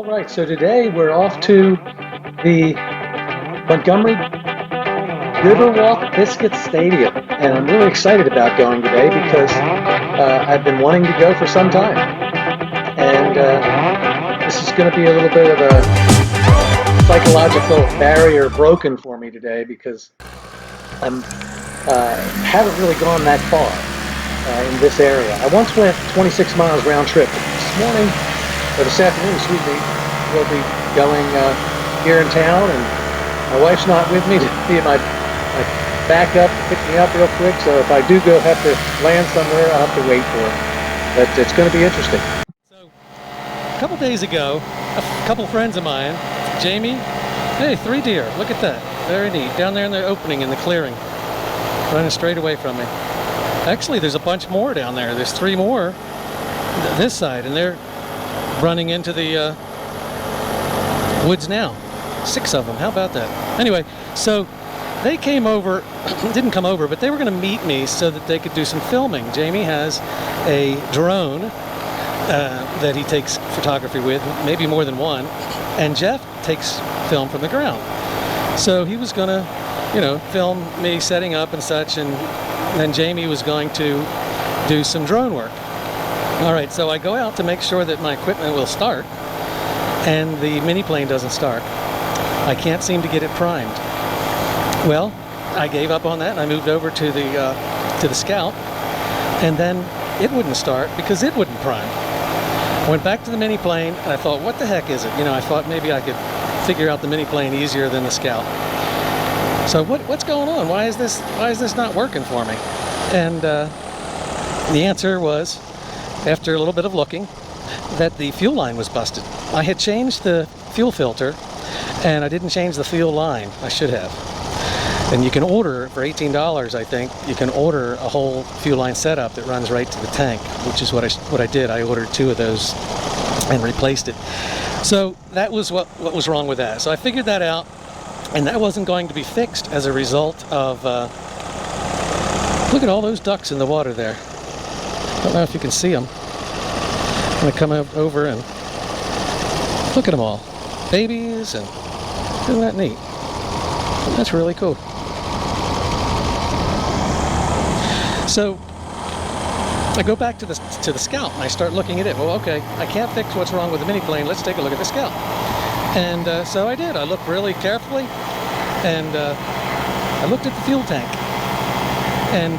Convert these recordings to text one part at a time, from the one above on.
All right, so today we're off to the Montgomery Riverwalk Biscuits Stadium, and I'm really excited about going today because I've been wanting to go for some time, and this is going to be a little bit of a psychological barrier broken for me today because I haven't really gone that far in this area. I once went 26 miles round trip. This morning, or this afternoon, excuse me, we'll be going here in town, and my wife's not with me to be my backup to pick me up real quick, so if I do have to land somewhere, I'll have to wait for it. But it's going to be interesting. So, a couple days ago, a couple friends of mine, Jamie, hey, 3 deer, look at that, very neat, down there in the opening in the clearing, running straight away from me. Actually, there's a bunch more down there. There's 3 more this side, and they're running into the woods now. 6 of them, how about that? Anyway, so they came over, didn't come over, but they were going to meet me so that they could do some filming. Jamie has a drone that he takes photography with, maybe more than one, and Jeff takes film from the ground. So he was going to, film me setting up and such, and then Jamie was going to do some drone work. All right, so I go out to make sure that my equipment will start, and the mini plane doesn't start. I can't seem to get it primed. Well, I gave up on that, and I moved over to the Scout, and then it wouldn't start because it wouldn't prime. I went back to the mini plane, and I thought, what the heck is it? I thought maybe I could figure out the mini plane easier than the Scout. So what's going on? Why is this not working for me? And the answer was, after a little bit of looking, that the fuel line was busted. I had changed the fuel filter, and I didn't change the fuel line. I should have. And you can order, for $18, I think, you can order a whole fuel line setup that runs right to the tank, which is what I did. I ordered 2 of those and replaced it. So that was what was wrong with that. So I figured that out, and that wasn't going to be fixed as a result of, look at all those ducks in the water there. I don't know if you can see them. I'm going to come over and look at them all. Babies, and isn't that neat? That's really cool. So I go back to the Scout, and I start looking at it. Well, okay, I can't fix what's wrong with the mini plane. Let's take a look at the Scout. And so I did. I looked really carefully, and I looked at the fuel tank. And,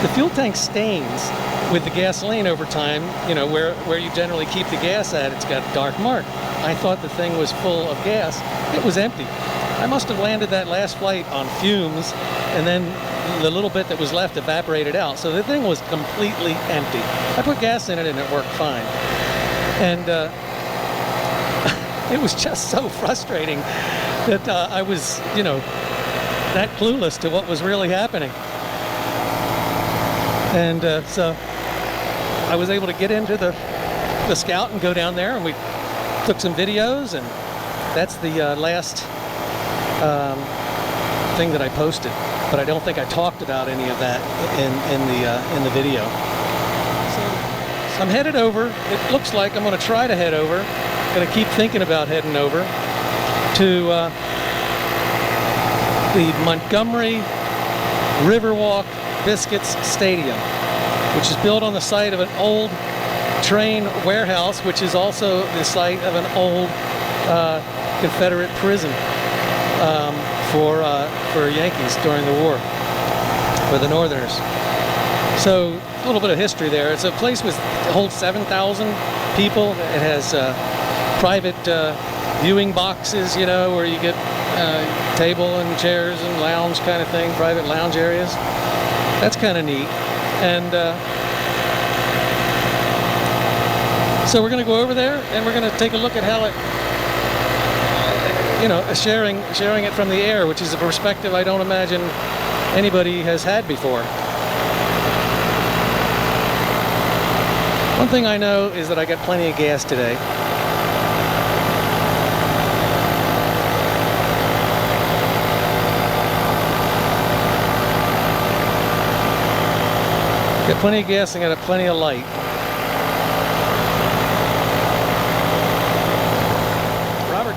the fuel tank stains with the gasoline over time, where you generally keep the gas at, it's got a dark mark. I thought the thing was full of gas. It was empty. I must have landed that last flight on fumes, and then the little bit that was left evaporated out. So the thing was completely empty. I put gas in it and it worked fine. And it was just so frustrating that I was, that clueless to what was really happening. And so I was able to get into the Scout and go down there, and we took some videos, and that's the last thing that I posted. But I don't think I talked about any of that in the video. So I'm headed over. It looks like I'm going to try to head over. I'm going to keep thinking about heading over to the Montgomery Riverwalk Biscuits Stadium, which is built on the site of an old train warehouse, which is also the site of an old Confederate prison for Yankees during the war, for the Northerners. So a little bit of history there. It's a place that holds 7,000 people. It has private viewing boxes, where you get table and chairs and lounge kind of thing, private lounge areas. That's kind of neat. And so we're going to go over there, and we're going to take a look at how it, sharing it from the air, which is a perspective I don't imagine anybody has had before. One thing I know is that I got plenty of gas today. Got plenty of gas and got plenty of light.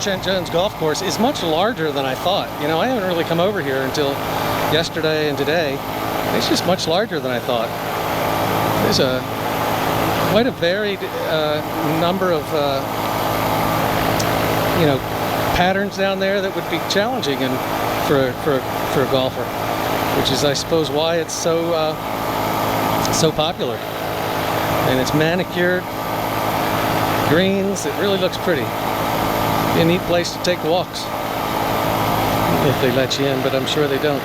Trent Jones golf course is much larger than I thought. You know, I haven't really come over here until yesterday and today. It's just much larger than I thought. There's quite a varied number of you know, patterns down there that would be challenging for a golfer, which is, I suppose, why it's so popular. And it's manicured greens. It really looks pretty. Be a neat place to take walks if they let you in, but I'm sure they don't.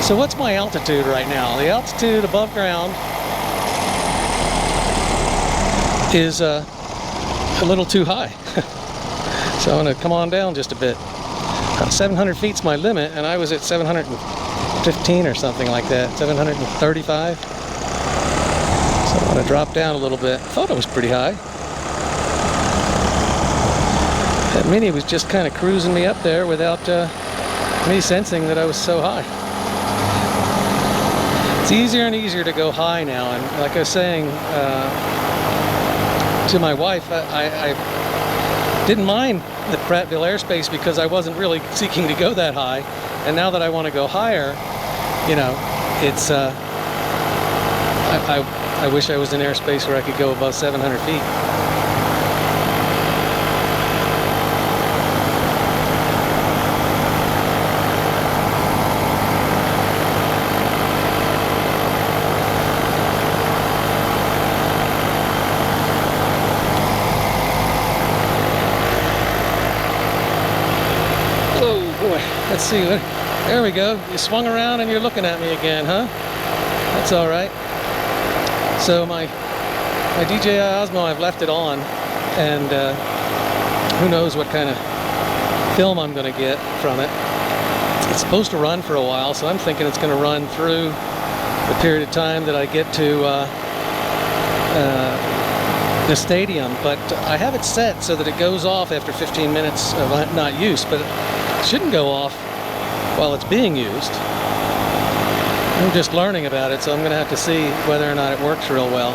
So what's my altitude right now? The altitude above ground is a little too high. So I'm going to come on down just a bit. 700 feet's my limit, and I was at 715 or something like that, 735. So I'm going to drop down a little bit. I thought it was pretty high. That Mini was just kind of cruising me up there without me sensing that I was so high. It's easier and easier to go high now, and like I was saying to my wife, I didn't mind the Prattville airspace because I wasn't really seeking to go that high, and now that I want to go higher, you know, it's I wish I was in airspace where I could go above 700 feet. Let's see, there we go. You swung around and you're looking at me again, huh? That's all right. So my DJI Osmo, I've left it on, and who knows what kind of film I'm going to get from it. It's supposed to run for a while, so I'm thinking it's going to run through the period of time that I get to the stadium, but I have it set so that it goes off after 15 minutes of not use, but it shouldn't go off while it's being used. I'm just learning about it, so I'm going to have to see whether or not it works real well.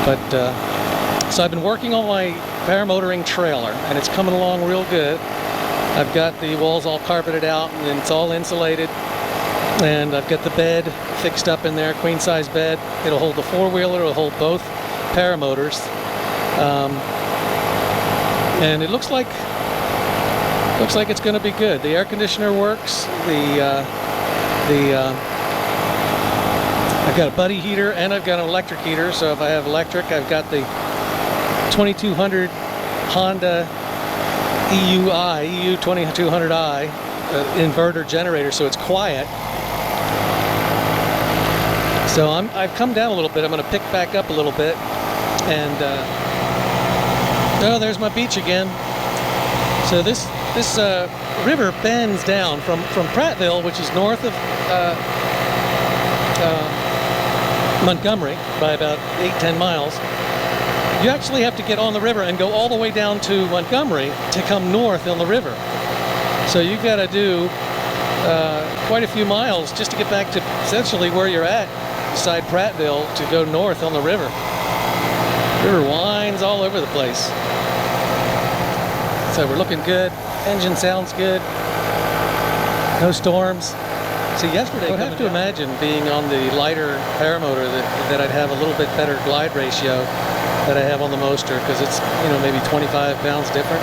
But so I've been working on my paramotoring trailer, and it's coming along real good. I've got the walls all carpeted out, and it's all insulated, and I've got the bed fixed up in there, queen size bed. It'll hold the four-wheeler, it'll hold both paramotors, and it looks like it's going to be good. The air conditioner works. I've got a buddy heater and I've got an electric heater. So if I have electric, I've got the 2200 Honda EU 2200i inverter generator, so it's quiet. So I've come down a little bit. I'm going to pick back up a little bit, and oh, there's my beach again. So this river bends down from Prattville, which is north of Montgomery by about 8-10 miles. You actually have to get on the river and go all the way down to Montgomery to come north on the river. So you've got to do quite a few miles just to get back to essentially where you're at beside Prattville to go north on the river. The river winds all over the place. So we're looking good. Engine sounds good. No storms. See, yesterday, I would have to imagine being on the lighter paramotor that I'd have a little bit better glide ratio that I have on the Moster, because it's, you know, maybe 25 pounds different.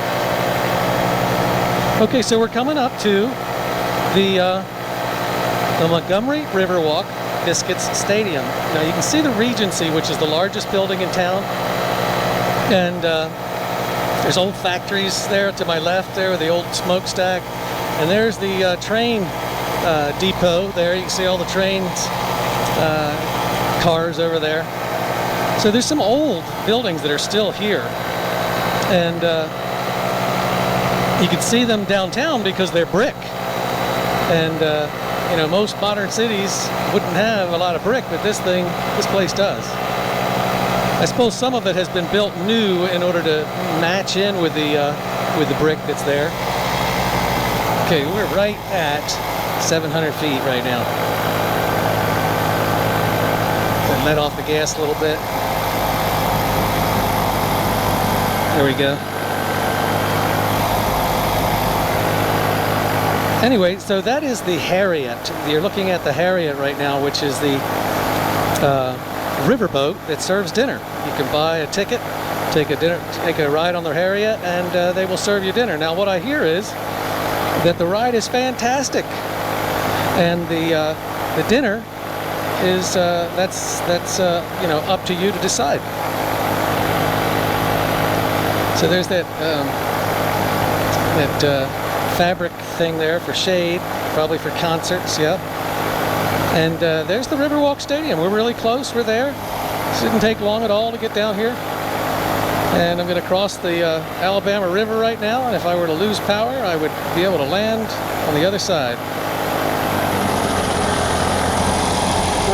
Okay, so we're coming up to the Montgomery Riverwalk Biscuits Stadium. Now you can see the Regency, which is the largest building in town, and there's old factories there to my left there with the old smokestack, and there's the train depot there. You can see all the trains, cars over there. So there's some old buildings that are still here, and you can see them downtown because they're brick, and you know, most modern cities wouldn't have a lot of brick, but this place does. I suppose some of it has been built new in order to match in with the brick that's there. Okay, we're right at 700 feet right now. Then let off the gas a little bit. There we go. Anyway, so that is the Harriet. You're looking at the Harriet right now, which is the riverboat that serves dinner. You can buy a ticket, take a ride on the Harriet, and they will serve you dinner. Now, what I hear is that the ride is fantastic, and the dinner is that's you know, up to you to decide. So there's that fabric thing there for shade, probably for concerts, yeah. And there's the Riverwalk Stadium. We're really close, we're there. This didn't take long at all to get down here. And I'm going to cross the Alabama River right now, and if I were to lose power, I would be able to land on the other side.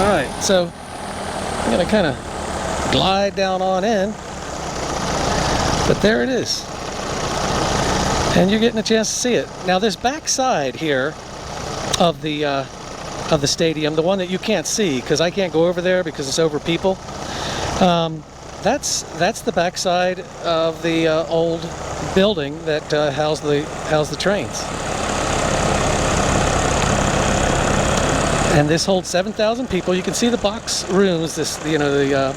Alright, so I'm going to kind of glide down on in, but there it is. And you're getting a chance to see it. Now this back side here of the stadium, the one that you can't see because I can't go over there because it's over people, that's the back side of the old building that housed the trains. And this holds 7,000 people. You can see the box rooms, the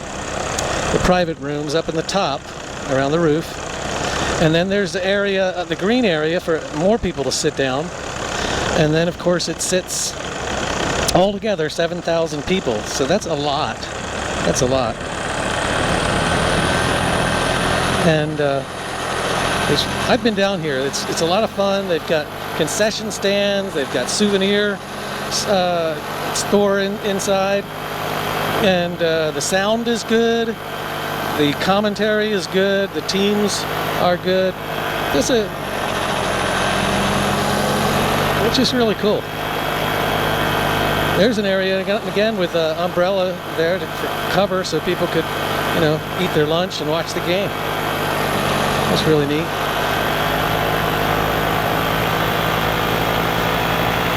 private rooms up in the top around the roof. And then there's the area, the green area for more people to sit down. And then of course it sits all together 7,000 people. So that's a lot. That's a lot. And I've been down here. It's a lot of fun. They've got concession stands. They've got souvenir store inside. And the sound is good. The commentary is good. The teams are good. It's just really cool. There's an area again with an umbrella there to cover so people could, you know, eat their lunch and watch the game. That's really neat.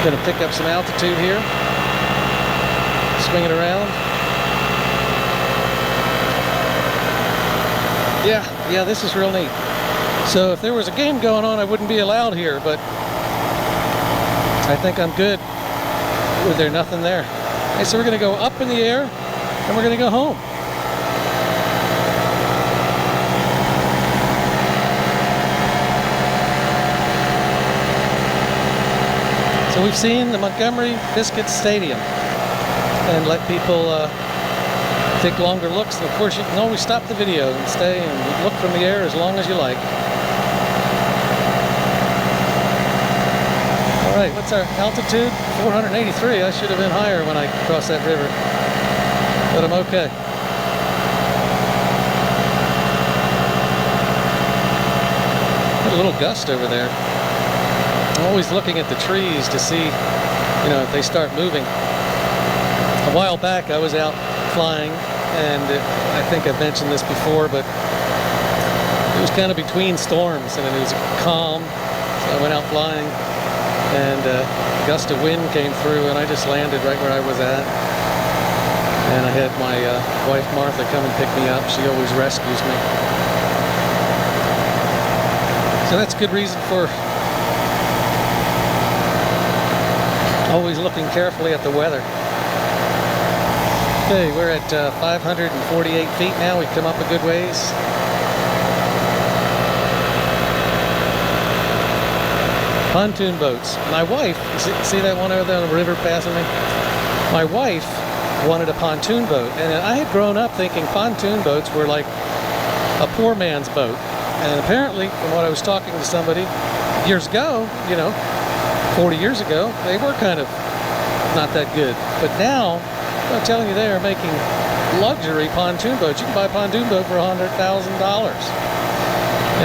Gonna pick up some altitude here. Swing it around. Yeah, this is real neat. So if there was a game going on, I wouldn't be allowed here, but I think I'm good with there nothing there. Okay, so we're gonna go up in the air and we're gonna go home. So we've seen the Montgomery Biscuits Stadium and let people take longer looks. And of course, you can always stop the video and stay and look from the air as long as you like. All right, what's our altitude? 483. I should have been higher when I crossed that river, but I'm okay. Got a little gust over there. I'm always looking at the trees to see, you know, if they start moving. A while back, I was out flying, and I think I've mentioned this before, but it was kind of between storms, and it was calm, so I went out flying, and a gust of wind came through, and I just landed right where I was at. And I had my wife Martha come and pick me up. She always rescues me. So that's a good reason for always looking carefully at the weather. Okay, we're at 548 feet now. We've come up a good ways. Pontoon boats. My wife, see that one over there on the river passing me? My wife wanted a pontoon boat, and I had grown up thinking pontoon boats were like a poor man's boat. And apparently, from what I was talking to somebody years ago, you know, 40 years ago, they were kind of not that good. But now, I'm telling you, they are making luxury pontoon boats. You can buy a pontoon boat for $100,000.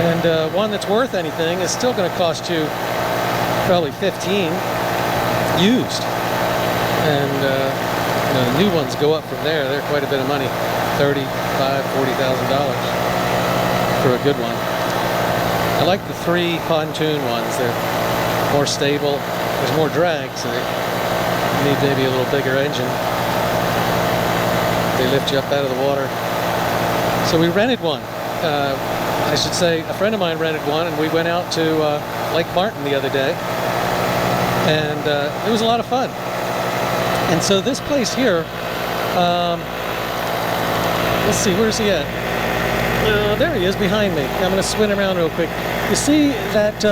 And one that's worth anything is still going to cost you probably $15,000 used. And you know, the new ones go up from there. They're quite a bit of money, $35,000, $40,000 for a good one. I like the 3 pontoon ones. They're more stable. There's more drag, so they need maybe a little bigger engine. They lift you up out of the water. So we rented one I should say a friend of mine rented one, and we went out to Lake Martin the other day, and it was a lot of fun. And so this place here, let's see, where's he at? There he is behind me. I'm going to swing around real quick. You see that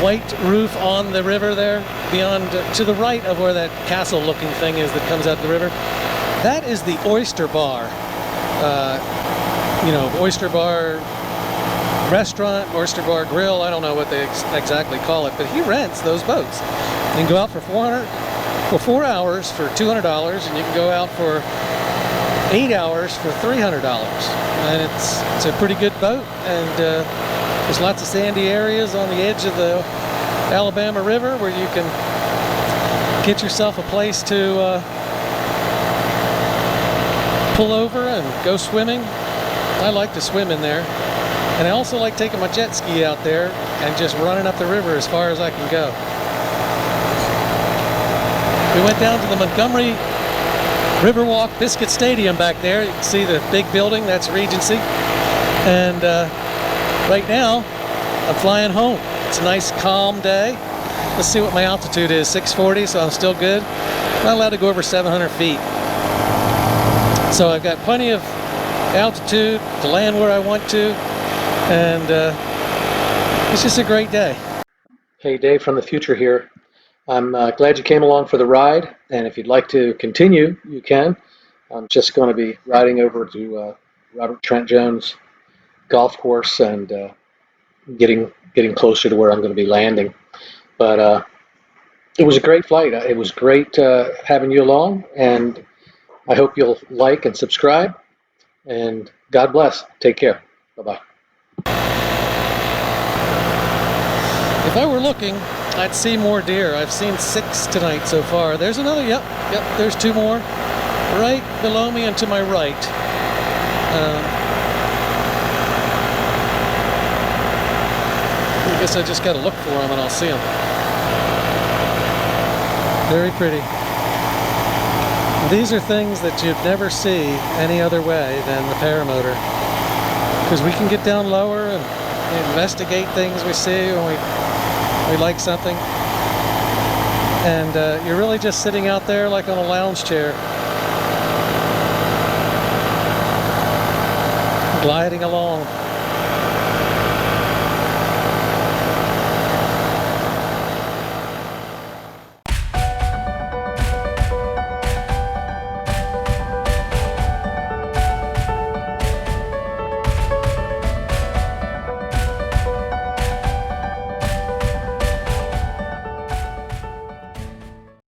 white roof on the river there, beyond, to the right of where that castle-looking thing is that comes out the river? That is the oyster bar. You know, oyster bar restaurant, oyster bar grill, I don't know what they exactly call it, but he rents those boats. You can go out for 4 hours for $200, and you can go out for 8 hours for $300. And it's a pretty good boat, and there's lots of sandy areas on the edge of the Alabama River where you can get yourself a place to pull over and go swimming. I like to swim in there, and I also like taking my jet ski out there and just running up the river as far as I can go. We went down to the Montgomery Riverwalk Biscuits Stadium back there. You can see the big building, that's Regency. And right now, I'm flying home. It's a nice calm day. Let's see what my altitude is, 640, so I'm still good. I'm not allowed to go over 700 feet. So I've got plenty of altitude to land where I want to, and it's just a great day. Hey, Dave from the future here. I'm glad you came along for the ride, and if you'd like to continue, you can. I'm just going to be riding over to Robert Trent Jones golf course and getting closer to where I'm going to be landing. But it was a great flight. It was great having you along, and I hope you'll like and subscribe, and God bless. Take care. Bye-bye. If I were looking, I'd see more deer. I've seen 6 tonight so far. There's another, yep, there's 2 more. Right below me and to my right. I guess I just gotta look for them and I'll see them. Very pretty. These are things that you'd never see any other way than the paramotor. Because we can get down lower and investigate things we see when we like something. And you're really just sitting out there like on a lounge chair, gliding along.